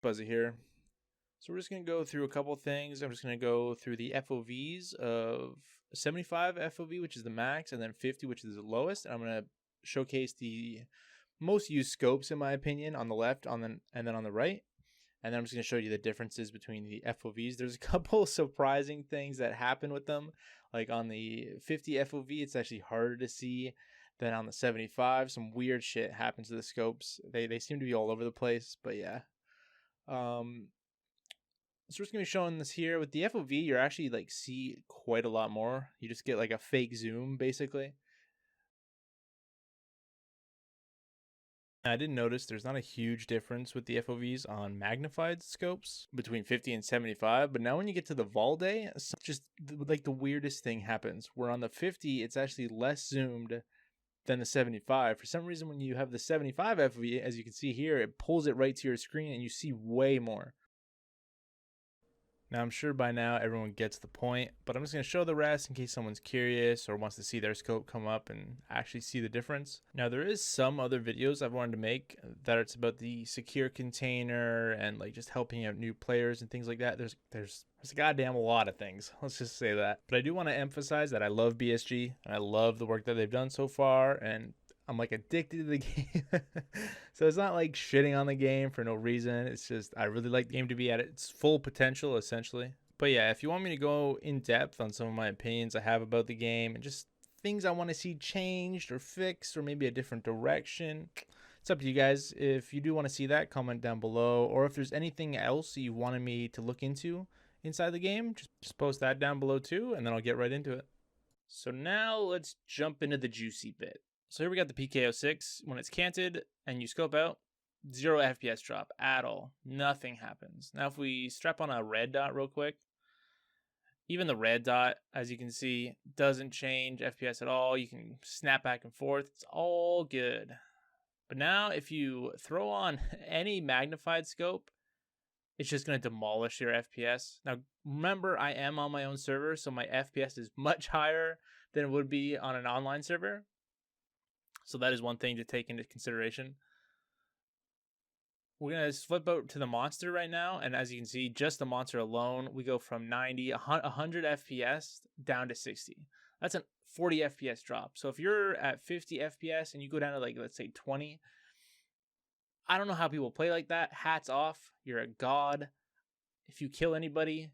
Buzza here. So we're just going to go through a couple of things. I'm just going to go through the FOVs of 75 FOV, which is the max, and then 50, which is the lowest. And I'm going to showcase the most used scopes, in my opinion, on the left, and then on the right. And then I'm just going to show you the differences between the FOVs. There's a couple surprising things that happen with them. Like on the 50 FOV, it's actually harder to see than on the 75. Some weird shit happens to the scopes. They seem to be all over the place, but yeah. So we're just gonna be showing this here with the FOV. You're actually like see quite a lot more. You just get like a fake zoom basically. I did notice there's not a huge difference with the FOVs on magnified scopes between 50 and 75, but now when you get to the Valde, just like the weirdest thing happens. Where on the 50, it's actually less zoomed than the 75. For some reason, when you have the 75 FOV, as you can see here, it pulls it right to your screen and you see way more. Now, I'm sure by now everyone gets the point, but I'm just going to show the rest in case someone's curious or wants to see their scope come up and actually see the difference. Now, there is some other videos I've wanted to make that it's about the secure container and like just helping out new players and things like that. There's a goddamn lot of things. Let's just say that. But I do want to emphasize that I love BSG and I love the work that they've done so far, and I'm like addicted to the game. So it's not like shitting on the game for no reason. It's just I really like the game to be at its full potential, essentially. But yeah, if you want me to go in depth on some of my opinions I have about the game and just things I want to see changed or fixed or maybe a different direction, it's up to you guys. If you do want to see that, comment down below. Or if there's anything else you wanted me to look into inside the game, just post that down below too, and then I'll get right into it. So now let's jump into the juicy bit. So here we got the PK06. When it's canted and you scope out, 0 FPS drop at all. Nothing happens. Now if we strap on a red dot real quick, even the red dot, as you can see, doesn't change FPS at all. You can snap back and forth. It's all good. But now if you throw on any magnified scope, it's just going to demolish your FPS. Now, remember, I am on my own server, so my FPS is much higher than it would be on an online server. So that is one thing to take into consideration. We're going to flip out to the monster right now. And as you can see, just the monster alone, we go from 90, 100 FPS down to 60. That's a 40 FPS drop. So if you're at 50 FPS and you go down to like, let's say 20, I don't know how people play like that. Hats off. You're a god. If you kill anybody,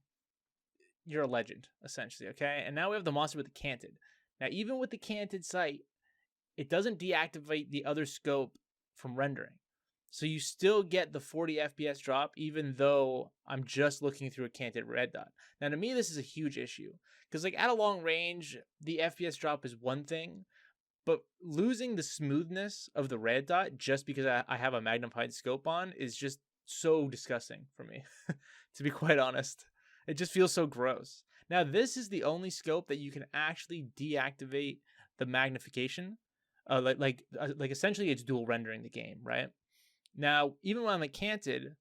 you're a legend, essentially, okay? And now we have the monster with the canted. Now, even with the canted sight, it doesn't deactivate the other scope from rendering. So you still get the 40 FPS drop, even though I'm just looking through a canted red dot. Now, to me, this is a huge issue. Because like at a long range, the FPS drop is one thing, but losing the smoothness of the red dot just because I have a magnified scope on is just so disgusting for me, to be quite honest. It just feels so gross. Now, this is the only scope that you can actually deactivate the magnification. Like essentially it's dual rendering the game, right? Now, even when I'm canted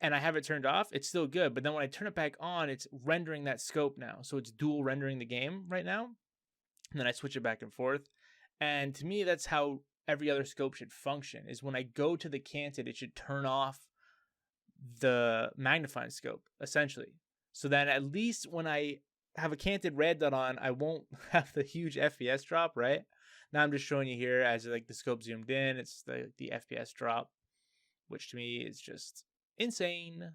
and I have it turned off, it's still good. But then when I turn it back on, it's rendering that scope now. So it's dual rendering the game right now. And then I switch it back and forth. And to me, that's how every other scope should function, is when I go to the canted, it should turn off the magnifying scope, essentially. So that at least when I have a canted red dot on, I won't have the huge FPS drop, right? Now I'm just showing you here as like the scope zoomed in, it's the FPS drop, which to me is just insane.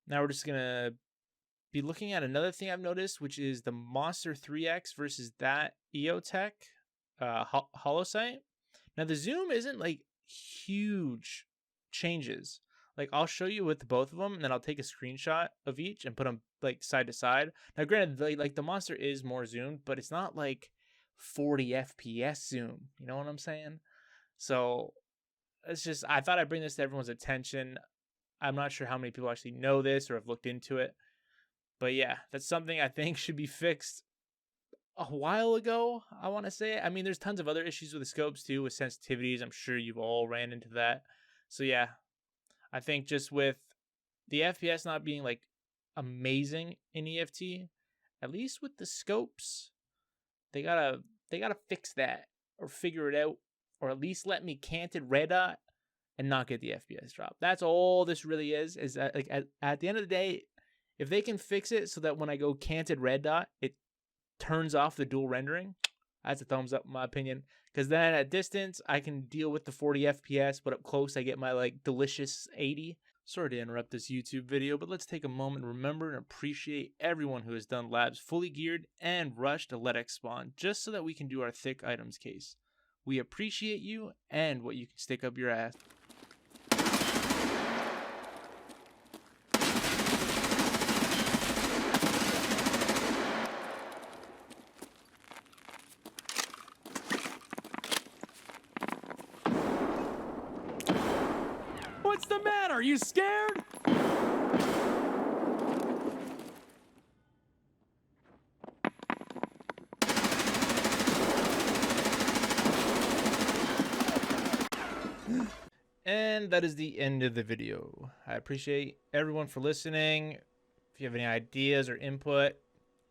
Now we're just gonna be looking at another thing I've noticed, which is the Monster 3X versus that EOTech holosight. Now the zoom isn't like huge changes. Like I'll show you with both of them, and then I'll take a screenshot of each and put them like side to side. Now, granted, like the monster is more zoomed, but it's not like 40 FPS zoom. You know what I'm saying? So it's just, I thought I'd bring this to everyone's attention. I'm not sure how many people actually know this or have looked into it, but yeah, that's something I think should be fixed a while ago, I want to say. I mean, there's tons of other issues with the scopes too, with sensitivities. I'm sure you've all ran into that. So yeah, I think just with the FPS not being like amazing in EFT, at least with the scopes, they gotta fix that or figure it out, or at least let me canted red dot and not get the FPS drop. That's all this really is that like at the end of the day, if they can fix it so that when I go canted red dot, it turns off the dual rendering, that's a thumbs up in my opinion. Because then at distance, I can deal with the 40 FPS, but up close, I get my like delicious 80. Sorry to interrupt this YouTube video, but let's take a moment and remember and appreciate everyone who has done labs fully geared and rushed a LEDX spawn just so that we can do our thick items case. We appreciate you and what you can stick up your ass. What's the matter? Are you scared? And that is the end of the video. I appreciate everyone for listening. If you have any ideas or input,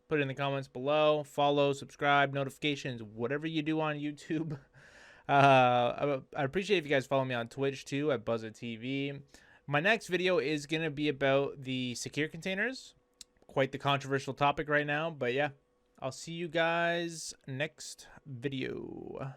put it in the comments below. Follow, subscribe, notifications, whatever you do on YouTube. I appreciate if you guys follow me on Twitch too at BuzzaTV. My next video is going to be about the secure containers. Quite the controversial topic right now, but yeah. I'll see you guys next video.